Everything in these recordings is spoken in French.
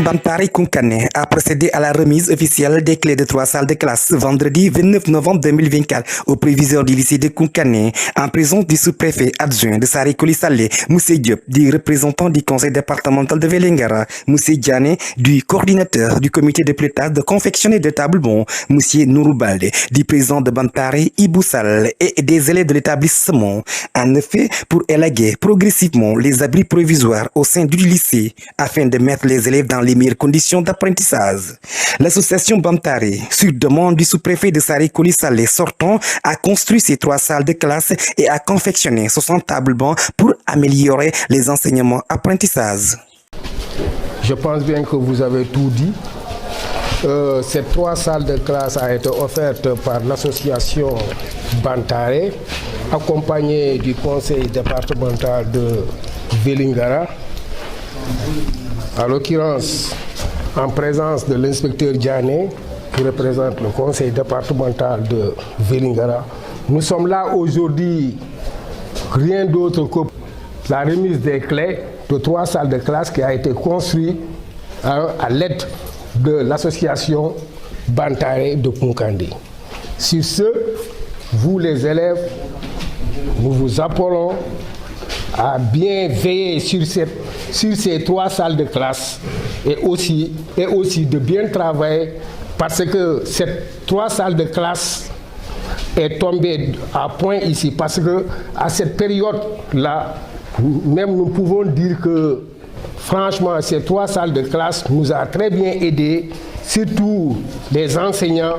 Bantari Kounkané a procédé à la remise officielle des clés de 3 salles de classe vendredi 29 novembre 2024 au proviseur du lycée de Kounkané en présence du sous-préfet adjoint de Sari Koli Saleh, Moussé Diop, du représentant du conseil départemental de Vélingara, Moussé Diané, du coordinateur du comité de pilotage de confectionner de tables bon, Moussé Nouroubalde, du président de Bantari Iboussal et des élèves de l'établissement. En effet, pour élaguer progressivement les abris provisoires au sein du lycée afin de mettre les élèves dans les meilleures conditions d'apprentissage. L'association Bantari, sur demande du sous-préfet de Sari Koli Saleh sortant, a construit ces 3 salles de classe et a confectionné 60 tables bancs pour améliorer les enseignements apprentissages. Je pense bien que vous avez tout dit. Ces 3 salles de classe ont été offertes par l'association Bantare, accompagnée du conseil départemental de Vélingara, en l'occurrence en présence de l'inspecteur Diané, qui représente le conseil départemental de Vélingara. Nous sommes là aujourd'hui, rien d'autre que la remise des clés de 3 salles de classe qui a été construite à l'aide de l'association Bantare de Kounkané. Sur ce, vous les élèves, nous vous appelons à bien veiller sur ces 3 salles de classe et aussi de bien travailler parce que cette 3 salles de classe est tombée à point ici parce que à cette période-là, même nous pouvons dire que franchement, ces 3 salles de classe nous ont très bien aidés, surtout les enseignants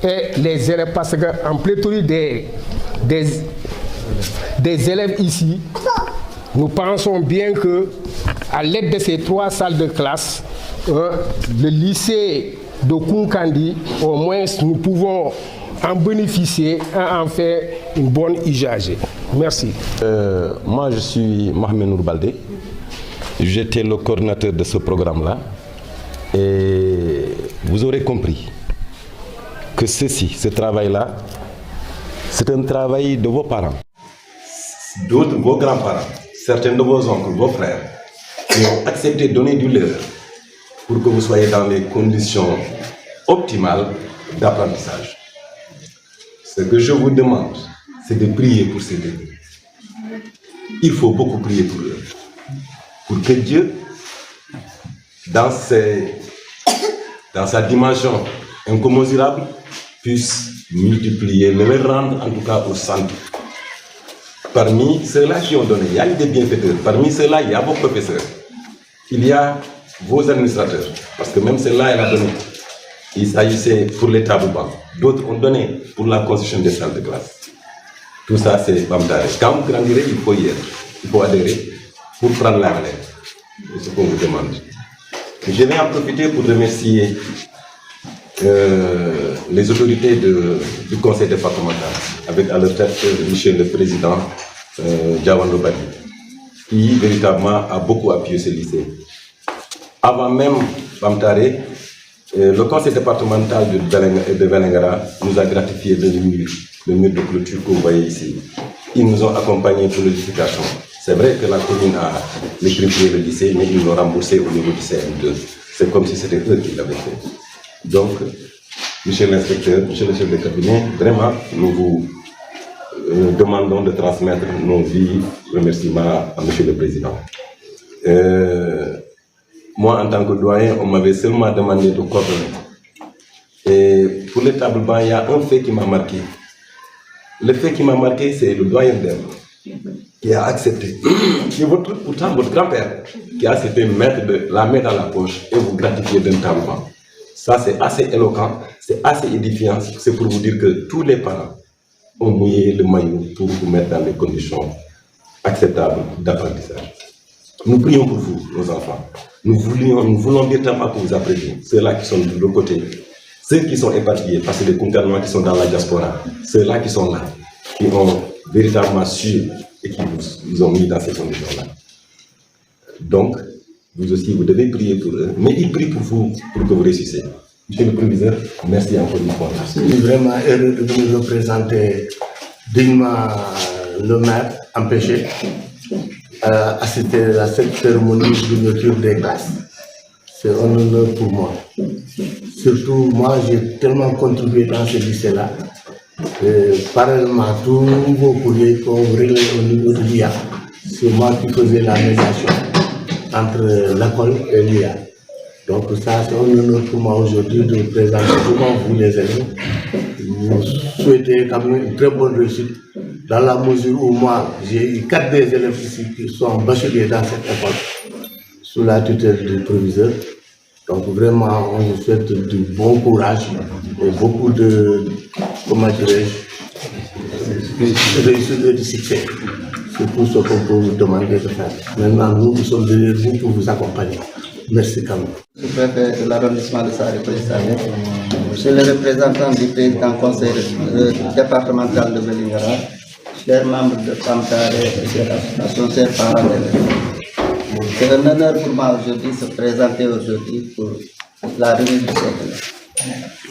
et les élèves, parce qu'en pléthore des élèves ici, nous pensons bien que à l'aide de ces 3 salles de classe, le lycée de Kounkané, au moins nous pouvons en bénéficier et en faire une bonne usage. Merci. Moi, je suis Mohamed Nouroubalde. J'étais le coordinateur de ce programme-là. Et vous aurez compris que ce travail-là, c'est un travail de vos parents, d'autres, vos grands-parents, certains de vos oncles, vos frères, qui ont accepté de donner du leur pour que vous soyez dans les conditions optimales d'apprentissage. Ce que je vous demande, c'est de prier pour ces deux. Il faut beaucoup prier pour eux. Pour que Dieu, dans sa dimension incommensurable, puisse multiplier, mais le rendre en tout cas au centre. Parmi ceux-là qui ont donné, il y a eu des bienfaiteurs. Parmi ceux-là, il y a vos professeurs. Il y a vos administrateurs. Parce que même ceux-là, elle a donné. Il s'agissait pour les tabous bancs. D'autres ont donné pour la construction des salles de classe. Tout ça, c'est Bantare. Quand vous grandirez, il faut y être. Il faut adhérer pour prendre la relève. C'est ce qu'on vous demande. Je vais en profiter pour remercier les autorités du conseil départemental, avec à leur tête monsieur le président Diawando Badi, qui véritablement a beaucoup appuyé ce lycée. Avant même Bantare, le conseil départemental de Vélingara nous a gratifié de le mur de clôture que vous voyez ici. Ils nous ont accompagnés pour l'édification. C'est vrai que la commune a électrifié le lycée, mais ils l'ont remboursé au niveau du CM2. C'est comme si c'était eux qui l'avaient fait. Donc, monsieur l'inspecteur, monsieur le chef de cabinet, vraiment, nous vous demandons de transmettre nos vifs remerciements à monsieur le président. Moi, en tant que doyen, on m'avait seulement demandé de coordonner. Et pour les tables bancs, il y a un fait qui m'a marqué. Le fait qui m'a marqué, c'est le doyen d'Aime qui a accepté. C'est pourtant votre grand-père qui a accepté de mettre la main dans la poche et vous gratifier d'un table banc. Ça, c'est assez éloquent, c'est assez édifiant. C'est pour vous dire que tous les parents ont mouillé le maillot pour vous mettre dans les conditions acceptables d'apprentissage. Nous prions pour vous, nos enfants. Nous voulons véritablement que vous appreniez. Ceux-là qui sont de l'autre côté, ceux qui sont éparpillés, parce que les Kounkanouais qui sont dans la diaspora, ceux-là qui sont là, qui ont véritablement su et qui vous ont mis dans ces conditions-là. Donc, vous aussi, vous devez prier pour eux, mais ils prient pour vous, pour que vous réussissiez. Monsieur le proviseur, merci encore une fois. Je suis vraiment heureux de vous représenter dignement le maire empêché assister à cette cérémonie d'ouverture des classes. c'est un honneur pour moi. Surtout, moi, j'ai tellement contribué dans ce lycée-là. Parallèlement à tous vos courriers qu'on réglait au niveau de l'IA, c'est moi qui faisais la médiation entre l'école et l'IA. Donc ça, c'est un honneur pour moi aujourd'hui de présenter devant vous les élèves. Vous souhaitez quand même une très bonne réussite dans la mesure où moi, j'ai eu 4 des élèves ici qui sont bacheliers dans cette école sous la tutelle du proviseur. Donc vraiment, on vous souhaite du bon courage et beaucoup de, comment dirais-je, de réussite et de succès. C'est tout ce qu'on peut vous demander de faire. Maintenant, nous sommes derrière vous pour vous accompagner. Merci quand même. Je suis préfet de l'arrondissement de Saré-Polissané. Je suis le représentant du président conseil départemental de Vélingara, chers membres de PAMTARE et de l'association chers parents d'élèves. C'est un honneur pour moi aujourd'hui de se présenter aujourd'hui pour la remise du siècle.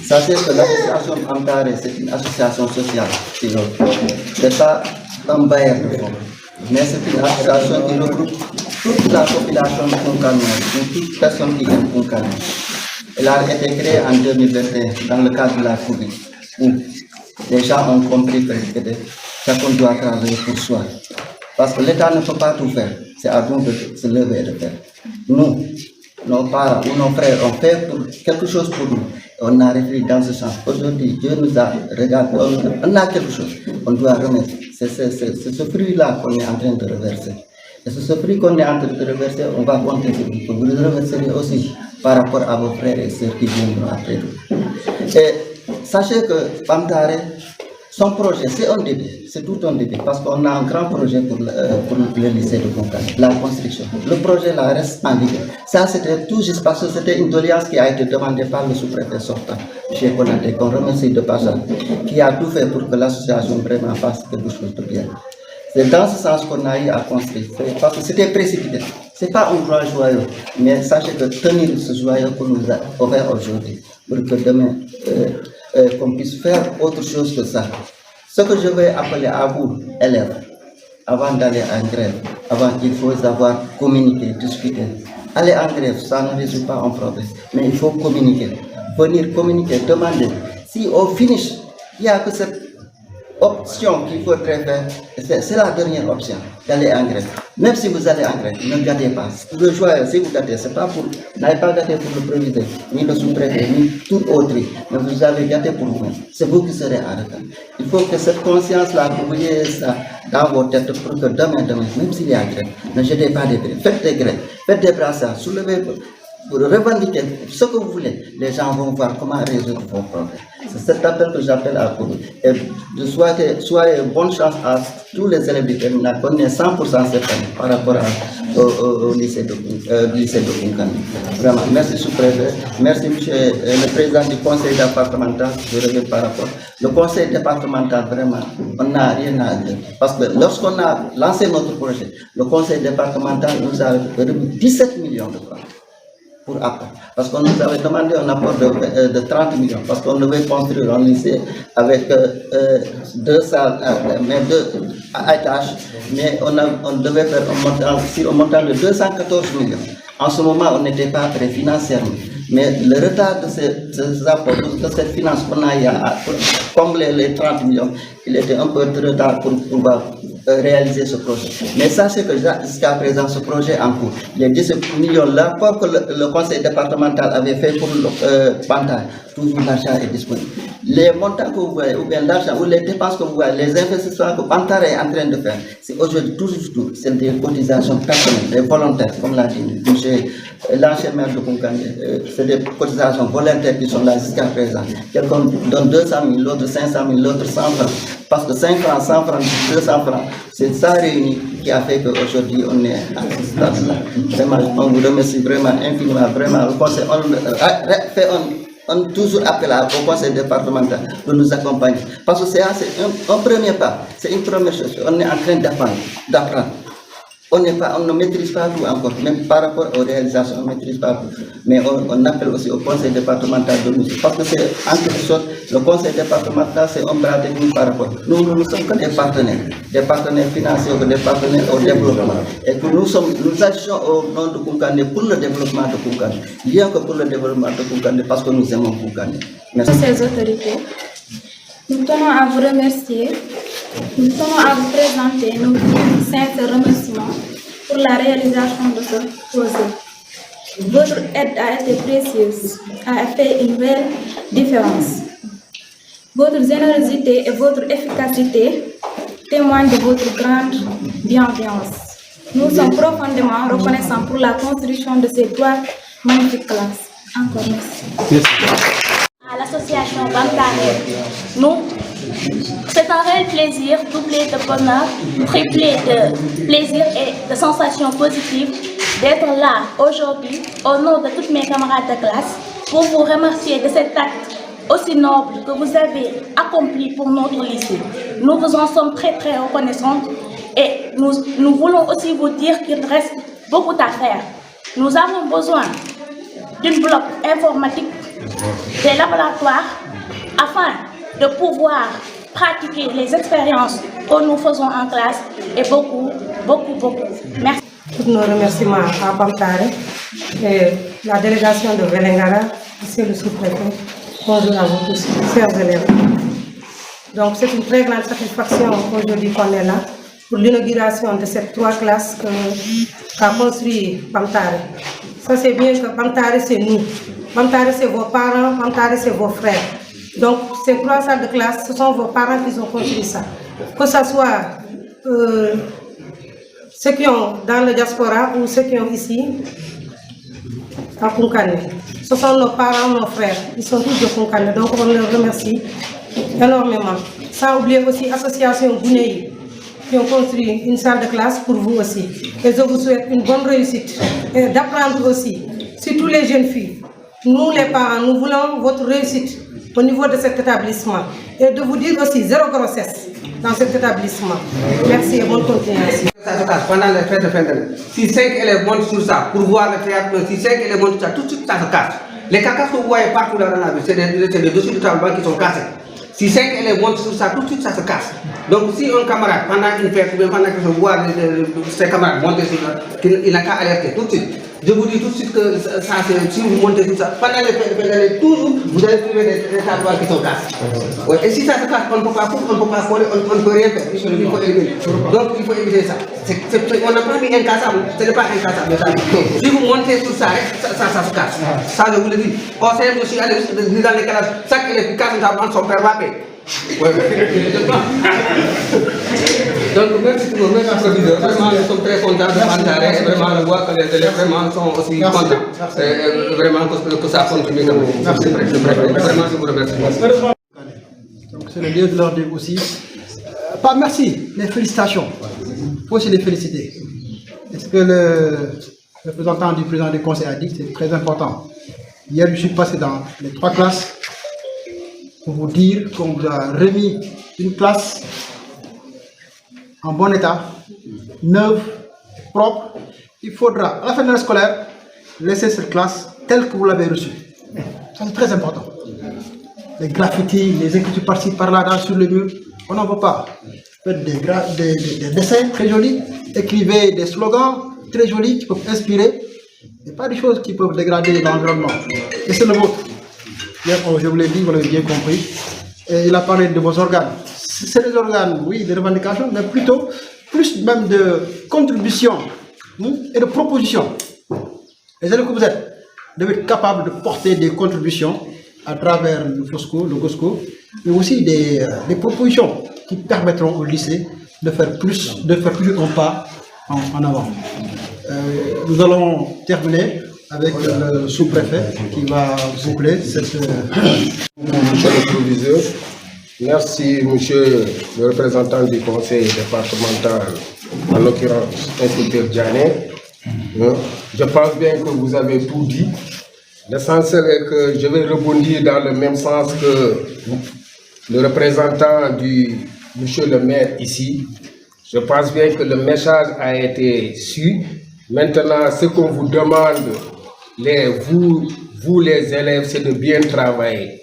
Sachez que l'association PAMTARE, c'est une association sociale. Ce n'est pas un bailleur de fonds, mais c'est une association qui regroupe toute la population de Koungheul, toute personne qui aime Koungheul. Elle a été créée en 2021 dans le cadre de la Covid, où les gens ont compris que chacun doit travailler pour soi. Parce que l'État ne peut pas tout faire, c'est à nous de se lever et de faire. Nous, nos parents ou nos frères ont fait quelque chose pour nous. On a réfléchi dans ce sens. Aujourd'hui, Dieu nous a regardé, on a quelque chose, on doit remettre. C'est ce fruit-là qu'on est en train de reverser. Et c'est ce fruit qu'on est en train de reverser, on va compter sur vous. Vous le reverserez aussi par rapport à vos frères et sœurs qui viendront après vous. Et sachez que PAMTARE, son projet, c'est un début, c'est tout un début, parce qu'on a un grand projet pour le lycée de Koungheul, la construction. Le projet là reste en vigueur. Ça, c'était tout juste parce que c'était une doléance qui a été demandée par le sous-préfet sortant, M. Konaté, qu'on remercie de passage, qui a tout fait pour que l'association vraiment fasse quelque chose de bien. C'est dans ce sens qu'on a eu à construire, parce que c'était précipité. Ce n'est pas un grand joyau, mais sachez que tenir ce joyau qu'on nous a offert aujourd'hui, pour que demain, qu'on puisse faire autre chose que ça. Ce que je vais appeler à vous, élèves, avant d'aller en grève, avant qu'il faut savoir communiquer, discuter. Aller en grève, ça ne résout pas un problème, mais il faut communiquer. Venir communiquer, demander. Si au finish, il n'y a que cette option qu'il faudrait faire, c'est la dernière option, d'aller en grève. Même si vous allez en grève, ne gâtez pas. Le joyeux, si vous gâtez, c'est pas pour, n'avez pas gâté pour le proviseur, ni le sous-préfet, ni tout autre, mais vous avez gâté pour vous-même. C'est vous qui serez en retard. Il faut que cette conscience-là, vous voyez ça dans vos têtes pour que demain, même s'il y a grève, ne jetez pas des grèves, faites des grèves, faites des brassages, soulevez pour revendiquer ce que vous voulez. Les gens vont voir comment résoudre vos problèmes. C'est cet appel que j'appelle à vous. Et de soyez bonne chance à tous les élèves du terminal, qu'on est 100% certains par rapport au lycée de Koungheul. Vraiment, merci sous-préfet, merci monsieur le président du conseil départemental, je reviens par rapport. Le conseil départemental, vraiment, on n'a rien à dire. Parce que lorsqu'on a lancé notre projet, le conseil départemental nous a remis 17 millions de francs. Pour apport. Parce qu'on nous avait demandé un apport de 30 millions, parce qu'on devait construire un lycée avec 2 salles, mais 2 étages, mais on devait faire un montant de 214 millions. En ce moment, on n'était pas prêt financièrement. Mais le retard de ces apports, de cette finance qu'on a eu à combler les 30 millions, il était un peu de retard pour pouvoir réaliser ce projet. Mais sachez que jusqu'à présent, ce projet en cours, les 17 millions, l'apport que le conseil départemental avait fait pour le PAMTARE, toujours l'argent est disponible. Les montants que vous voyez, ou bien l'argent, ou les dépenses que vous voyez, les investissements que PAMTARE est en train de faire, c'est aujourd'hui toujours, c'est des cotisations personnelles, des volontaires, comme l'a dit l'ancien maire de Koungheul, c'est des cotisations volontaires qui sont là jusqu'à présent. Quelqu'un donne 200 000, l'autre 500 000, l'autre 100 francs. Parce que 5 francs, 100 francs, 200 francs, c'est ça réuni qui a fait qu'aujourd'hui on est à ce stade-là. Vraiment, on vous remercie vraiment infiniment, vraiment. Le conseil, on toujours appel au conseil départemental de nous accompagner. Parce que c'est un premier pas, c'est une première chose. On est en train d'apprendre. on ne maîtrise pas tout encore, même par rapport aux réalisations, on ne maîtrise pas tout. Mais on appelle aussi au conseil départemental de nous, parce que c'est en quelque sorte, le conseil départemental, c'est un bras technique par rapport. Nous ne sommes que des partenaires financiers, des partenaires au développement. Et que nous agissons au nom de Koukandé pour le développement de Koukandé. Rien que pour le développement de Koukandé, parce que nous aimons Koukandé. Merci. Ces autorités, nous tenons à vous remercier, nous tenons à vous présenter nos sincères remerciements pour la réalisation de ce projet. Votre aide a été précieuse, a fait une belle différence. Votre générosité et votre efficacité témoignent de votre grande bienveillance. Nous sommes profondément reconnaissants pour la construction de ces 3 magnifiques classes. Encore merci. À l'association Bantare, nous, c'est un réel plaisir, doublé de bonheur, triplé de plaisir et de sensations positives d'être là aujourd'hui au nom de toutes mes camarades de classe pour vous remercier de cet acte aussi noble que vous avez accompli pour notre lycée. Nous vous en sommes très très reconnaissants et nous voulons aussi vous dire qu'il reste beaucoup à faire. Nous avons besoin d'un bloc informatique, des laboratoires, afin de pouvoir pratiquer les expériences que nous faisons en classe et beaucoup. Merci. Tous nos remerciements à Bantare et la délégation de Vélingara, monsieur le sous-préfet. Bonjour à vous tous, chers élèves. Donc c'est une très grande satisfaction aujourd'hui qu'on est là pour l'inauguration de ces 3 classes qu'a construit Bantare. Ça c'est bien que Bantare c'est nous, Bantare c'est vos parents, Bantare c'est vos frères. Donc ces 3 salles de classe, ce sont vos parents qui ont construit ça. Que ce soit ceux qui ont dans le diaspora ou ceux qui ont ici à Koukandé. Ce sont nos parents, nos frères, ils sont tous de Koukandé, donc on les remercie énormément. Sans oublier aussi l'association Gounéi qui ont construit une salle de classe pour vous aussi. Et je vous souhaite une bonne réussite et d'apprendre aussi, surtout les jeunes filles. Nous les parents, nous voulons votre réussite au niveau de cet établissement et de vous dire aussi 0 grossesse dans cet établissement. Merci et bonne continuation. Ça se casse pendant les fêtes de fin d'année. Si 5 élèves montent sur ça pour voir le théâtre, si 5 élèves montent sur ça, tout de suite ça se casse. Les carcasses que vous voyez partout là dans la ville, c'est des dossiers de travail qui sont cassés. Si 5 élèves montent sur ça, tout de suite ça se casse. Donc si un camarade, pendant une fête, ou bien pendant que je vois ses camarades monter sur ça, il n'a qu'à alerter tout de suite. Je vous dis tout de suite que ça, si vous montez tout ça, pendant les fêtes de fin d'année, toujours, vous allez trouver des tableaux qui sont cassés. Ouais. Et si ça se casse, on ne peut pas coller, on ne peut rien faire. Il faut éliminer. Donc il faut éviter ça. On n'a pas mis incassable, ce n'est pas incassable. Si vous montez sur ça, ça se casse. Ça je vous le dis. Au sein aussi, dans les classes, chaque élève qui casse une table, son père va payer. Ouais. Donc merci pour nos applaudissements. Vraiment, nous sommes très contents de Bantare. Vraiment, on voit que les élèves vraiment sont aussi contents. Vraiment que ça continue. Merci. Vraiment, je vous remercie. Donc c'est le lieu de leur dire aussi. Pas merci, les félicitations. Il faut aussi les féliciter. Et ce que le représentant du président du conseil a dit, c'est très important. Hier, je suis passé dans les 3 classes pour vous dire qu'on vous a remis une classe en bon état, neuve, propre. Il faudra, à la fin de l'année scolaire, laisser cette classe telle que vous l'avez reçue. Ça c'est très important. Les graffitis, les écritures par-ci, par-là, sur le mur, on n'en veut pas. Faites des dessins très jolis, écrivez des slogans très jolis qui peuvent inspirer, et pas des choses qui peuvent dégrader l'environnement. Et c'est le vôtre. Hier, je vous l'ai dit, vous l'avez bien compris. Et il a parlé de vos organes. C'est des organes, oui, de revendication, mais plutôt, plus même de contribution et de proposition. Les élèves que vous êtes, devez être capables de porter des contributions à travers le GOSCO, mais aussi des propositions qui permettront au lycée de faire toujours un pas en avant. Nous allons terminer avec le sous-préfet qui va boucler cette... Monsieur le proviseur, merci monsieur le représentant du conseil départemental, en l'occurrence inspecteur Diané. Je pense bien que vous avez tout dit. L'essentiel est que je vais rebondir dans le même sens que le représentant du monsieur le maire ici. Je pense bien que le message a été su. Maintenant, ce qu'on vous demande, vous les élèves, c'est de bien travailler.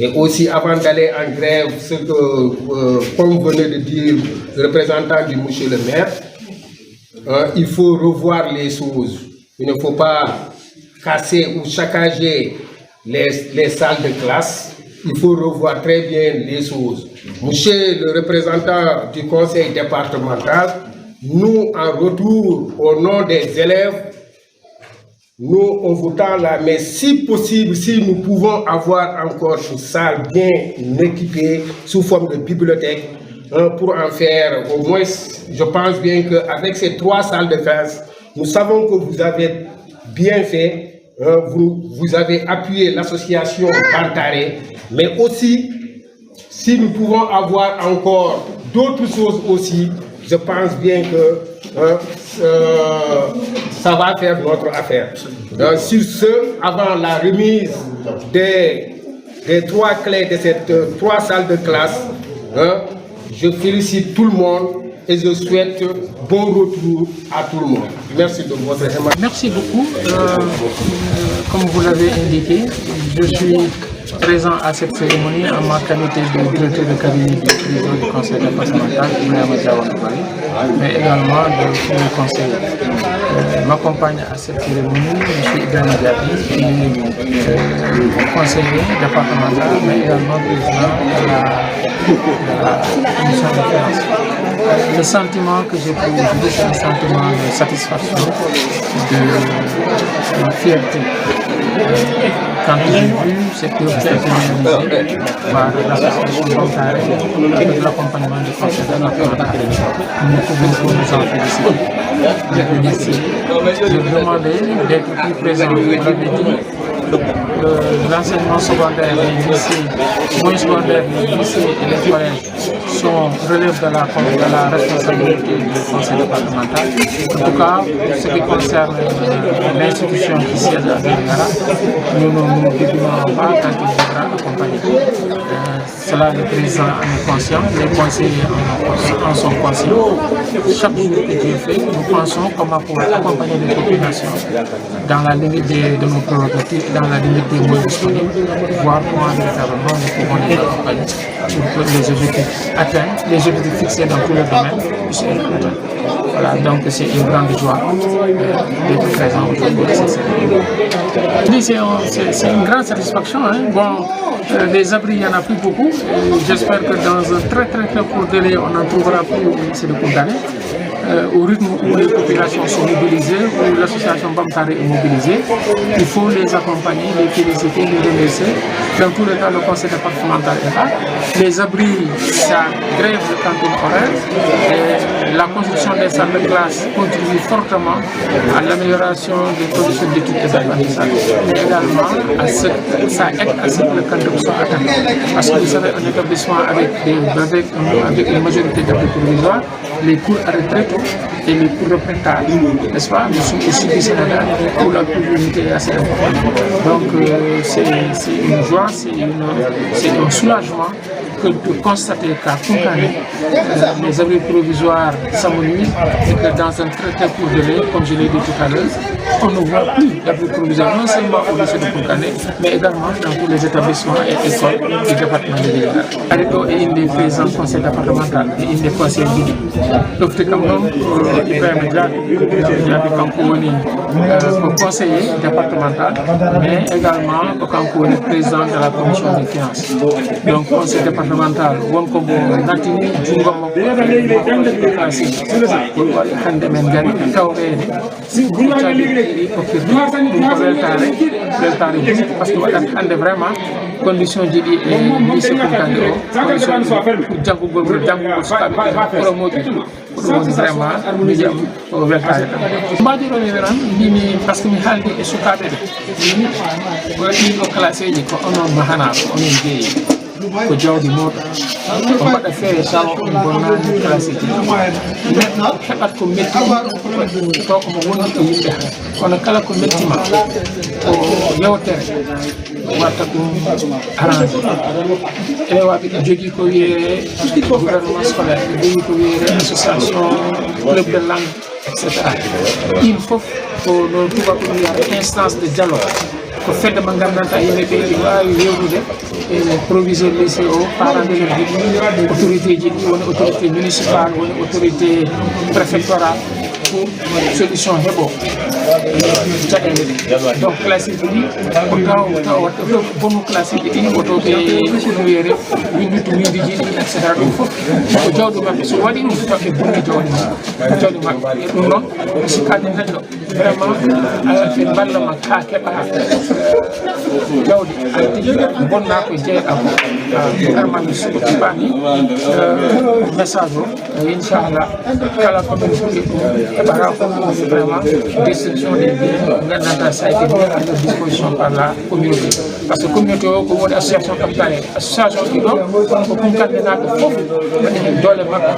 Et aussi, avant d'aller en grève, ce que, comme venait de dire le représentant du monsieur le maire, il faut revoir les choses. Il ne faut pas casser ou saccager les salles de classe. Il faut revoir très bien les choses. Monsieur le représentant du conseil départemental, nous, en retour, au nom des élèves, nous, on vous tend la main. Si possible, si nous pouvons avoir encore une salle bien équipée sous forme de bibliothèque, pour en faire au moins, je pense bien qu'avec ces 3 salles de classe, nous savons que vous avez bien fait, vous avez appuyé l'association Bantaré, mais aussi, si nous pouvons avoir encore d'autres choses aussi, je pense bien que ça va faire notre affaire. Donc, sur ce, avant la remise des 3 clés de ces 3 salles de classe, je félicite tout le monde et je souhaite bon retour à tout le monde. Merci de votre aimable. Merci beaucoup. Comme vous l'avez indiqué, je suis présent à cette cérémonie en ma qualité de directeur de cabinet du président du conseil départemental, mais également de tous les conseillers. M'accompagne à cette cérémonie M. Ibrahim Diaby, conseiller départemental, mais également président de la commission de finances. Le sentiment que j'ai pour aujourd'hui, c'est un sentiment de satisfaction, de fierté. Quand j'ai vu cette œuvre qui a été réalisée par l'association Bantaré avec l'accompagnement du conseil départemental, nous pouvons nous en féliciter. Je demandais d'être plus présent. Vous l'avez dit, l'enseignement secondaire, les lycées, moyens secondaires, les lycées et les collèges relèvent de la responsabilité du conseil départemental. En tout cas, ce qui concerne l'institution qui siège à Vélingara, nous ne nous déplorons pas quand il devra accompagner. Cela, le président en est conscient, les conseillers en sont conscients. Chaque jour que Dieu fait, nous pensons comment pouvoir accompagner les populations dans la limite de nos prérogatives, dans la limite des moyens disponibles, voir comment véritablement nous pouvons les accompagner pour que les objectifs atteints, les objectifs fixés dans tous les domaines puissent être atteints. Voilà, donc c'est une grande joie d'être présent aujourd'hui à cette cérémonie. C'est une grande satisfaction. Bon, les abris, il n'y en a plus beaucoup. J'espère que dans un très court délai, on en trouvera plus au lycée de Koundalé. Au rythme où les populations sont mobilisées, où l'association Bantaré est mobilisée, il faut les accompagner, les féliciter, les remercier. Dans tous les cas, le conseil départemental est là. Les abris, ça grève le canton horaire. Et la construction des salles de classe contribue fortement à l'amélioration des conditions d'études et d'apprentissage. Mais également, ça aide à ce que le canton soit atteint. Parce que vous savez, un établissement avec une majorité d'abris provisoires, les cours arrêtent très tôt et les cours reprennent tard, n'est-ce pas? Nous sommes ici du Sénégal où la pluviométrie est assez importante. Donc c'est une joie, c'est un soulagement que de constater qu'à Koungheul, les abris provisoires s'amenuisent et que dans un très court délai, comme je l'ai dit tout à l'heure, on ne voit plus d'abris provisoires, non seulement au lycée de Koungheul, mais également dans tous les établissements et écoles du département de Vélingara. Arrêtons et une des présidents du conseil départemental et une des conseillers du Ibrahim Diaby Kankouni, conseiller départemental, mais également Kankouni, président de la commission des finances. Donc, conseil départemental, Wonkobo Natini, Djungom, Kasi, pour Hande Mengari, Tauré, parce que Hande vraiment, condition de vie et lycée condition de vraiment nous avons weltare mbadiro wiran mbimi par ce que mi haaldi e sukaɓe ɓe waɗi ɗo classé ji ko onon mahanaɓe onon jeeyi ko jawdi mawɗo ko mbaɗa feere taw on bonnani classé ji neɗɗo heɓat ko mettima to komo woni ko yimɓe kono kala ko mettima ko yewtere watta ɗum arrangé elewaɓe ɗo jogui ko wiyete gouvernement scolaire ɓe jogui ko wiyete association club de langue etc. ɗin foof ko no tubako wiyata instance de dialogue ko fedde mo gandanta yimɓeɓe ɗi wawi wewnude e proviseur lycée o parent d'élève ji autorité ji ɗi woni autorité municipal woni autorité préfectoral pour solution heeɓo caɗele ɗe donc classe ji ɗi ko taw watta bonu classe ji ɗin otoɓe no wiyete windude windiji ɗi et cetera ɗum foof ko jawɗi maɓɓe so waɗi ɗum taw ɓe bonni jawɗi maɓɓe e ɗum noon sikkaade neɗɗo vraiment ɓe ballama ha keɓa jawdi addi bonna ko jeeɗam armami suko tibani message o inchallah kala ko ɗum fuɗi ɗum heɓata ko vraiment destruction des biens gandanta ça a été mis à leur disposition par la communauté par ce que communauté o ko woni association kamtare association ɗi ɗo ko kumkanɓe naɓe fof waɗi hen doole makko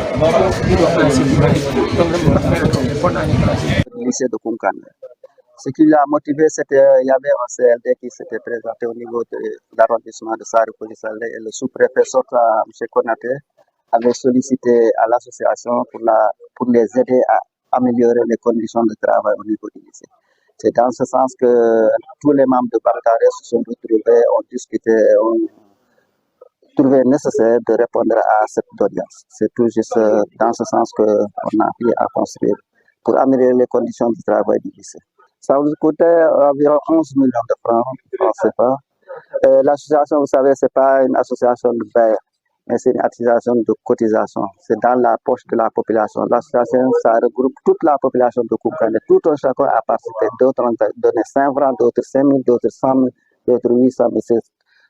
ɗiɗo principe mari donc remɓe affaire to bonnani classe lycée de Koumkane. Ce qui l'a motivé, c'était il y avait un CLD qui s'était présenté au niveau de l'arrondissement de Saré-Polissalé et le sous-préfet sortant, M. Konaté, avait sollicité à l'association pour les aider à améliorer les conditions de travail au niveau du lycée. C'est dans ce sens que tous les membres de Bantaré se sont retrouvés, ont discuté, ont trouvé nécessaire de répondre à cette audience. C'est tout juste dans ce sens qu'on a appris à construire pour améliorer les conditions de travail du lycée. Ça vous coûtait environ 11 millions de francs, on ne sait pas. L'association, vous savez, ce n'est pas une association de bail, mais c'est une association de cotisation. C'est dans la poche de la population. L'association, ça regroupe toute la population de Koumkane. Tout un chacun a participé. D'autres ont donné 5 francs, d'autres 5 000, d'autres 100 000, d'autres 800 000. C'est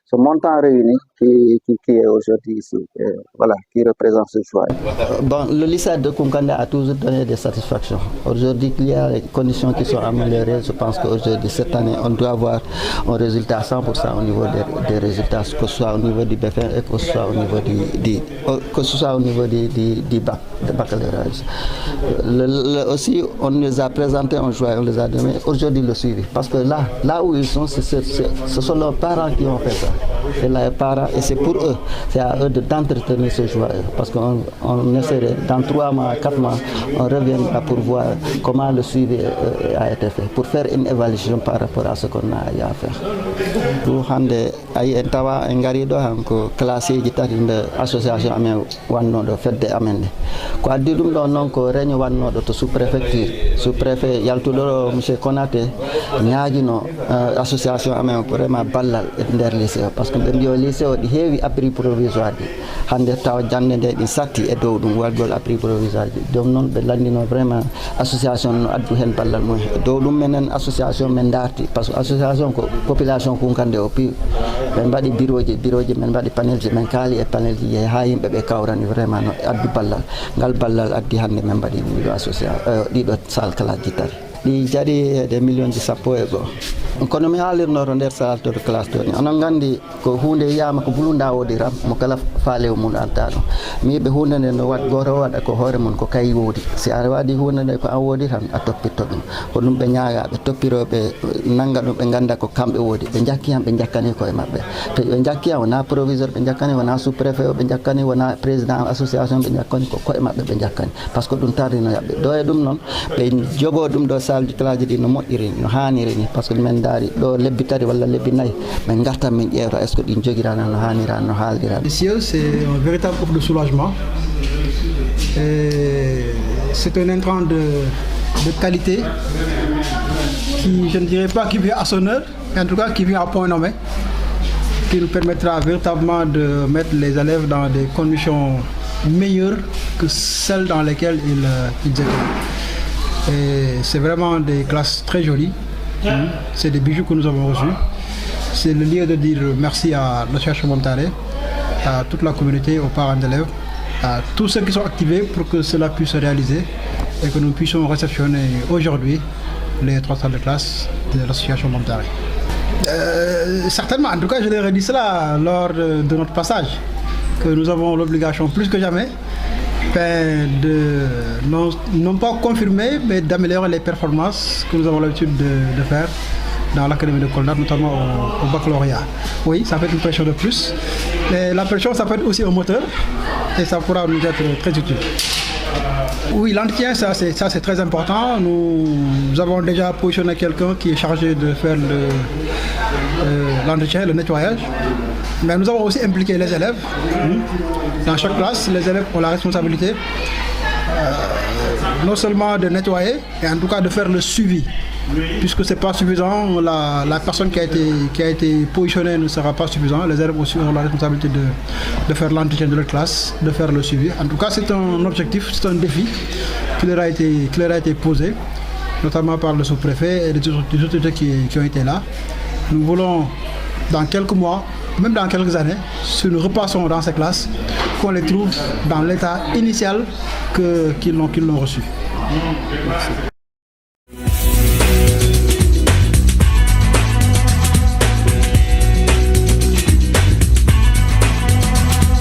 ce montant réuni qui est aujourd'hui ici, voilà, qui représente ce choix. Bon, le lycée de Koumkane a toujours donné des satisfactions. Aujourd'hui, il y a des conditions qui sont améliorées. Je pense qu'aujourd'hui, cette année, on doit avoir un résultat à 100% au niveau des résultats, que ce soit au niveau du BFR et que ce soit au niveau du baccalauréat. Aussi, on nous a présenté un choix, on les a donné. Aujourd'hui, le suivi. Parce que là où ils sont, ce sont leurs parents qui ont fait ça. C'est les parents et c'est pour eux, c'est à eux d'entretenir ce choix. Parce qu'on essaierait, dans 3 mois, 4 mois, on reviendra pour voir comment le suivi a été fait, pour faire une évaluation par rapport à ce qu'on a à faire. Pour hande ay en tawa en gari do han ko classe ji tati de association amen wannodo fedde amen de ko addi dum do non ko reño wannodo to sous préfet yaltudo monsieur Konaté ñaagino association amen vraiment ballal e der lycée parce que be bio lycée o di heewi abri provisoire di hande taw jande de di satti e dow dum walgol abri provisoire di dum non be landino vraiment association no addu hen ballal mo dow dum menen association men darti parce que association ko population Koumkane o pi ben badi bureau ji men badi panel ji men kali e panel ji ha yimbe be kawrani vraiment no addu ballal ngal ballal addi hande men badi do association dido sal kala gitari di jadi des millions de sappo e go kono mi haalirno nder salle de classe to ni onon gandi ko hunde yama ko bulunda wodiram mo kala faalew mun antano mi be hunde ne no wat goro wada ko hoore mun ko kay wodi si ara wadi hunde ne ko an wodi tan a toppito dum ko dum be nyaaga be toppirobe nanga dum be ganda ko kambe wodi be jakkiyam be jakkani ko e mabbe to be jakkiya wona proviseur be jakkani wona sous préfet be jakkani wona président association be jakkani ko e mabbe be jakkani parce que dum tardino yabbe do e dum non be jogo dum do salle de classe di no modiri no haniri ni parce que men dari do lebbi tari wala lebbi nay men garta men ƴewta est ce que din jogirana no hanira no haldira. Ici c'est un véritable groupe de soulagement. C'est un intrant de qualité qui, je ne dirais pas qui vient à son heure, mais en tout cas qui vient à point nommé, qui nous permettra véritablement de mettre les élèves dans des conditions meilleures que celles dans lesquelles ils étaient. Et c'est vraiment des classes très jolies. C'est des bijoux que nous avons reçus. C'est le lieu de dire merci à l'association Bantaré, à toute la communauté, aux parents d'élèves, à tous ceux qui sont activés pour que cela puisse se réaliser et que nous puissions réceptionner aujourd'hui les 3 salles de classe de l'association Bantaré. Certainement, en tout cas je leur ai dit cela lors de notre passage, que nous avons l'obligation plus que jamais non pas confirmer, mais d'améliorer les performances que nous avons l'habitude de faire dans l'académie de Kolda, notamment au baccalauréat. Oui, ça peut être une pression de plus. Mais la pression, ça peut être aussi un moteur et ça pourra nous être très utile. Oui, l'entretien, ça c'est très important. Nous avons déjà positionné quelqu'un qui est chargé de faire l'entretien, le nettoyage. Mais nous avons aussi impliqué les élèves. Dans chaque classe, les élèves ont la responsabilité non seulement de nettoyer, mais en tout cas de faire le suivi. Puisque ce n'est pas suffisant, la personne qui a été positionnée ne sera pas suffisante. Les élèves aussi ont la responsabilité de faire l'entretien de leur classe, de faire le suivi. En tout cas, c'est un objectif, c'est un défi qui leur a été posé, notamment par le sous-préfet et les autorités qui ont été là. Nous voulons, dans quelques mois, même dans quelques années, si nous repassons dans ces classes, qu'on les trouve dans l'état initial qu'ils l'ont reçu. Merci.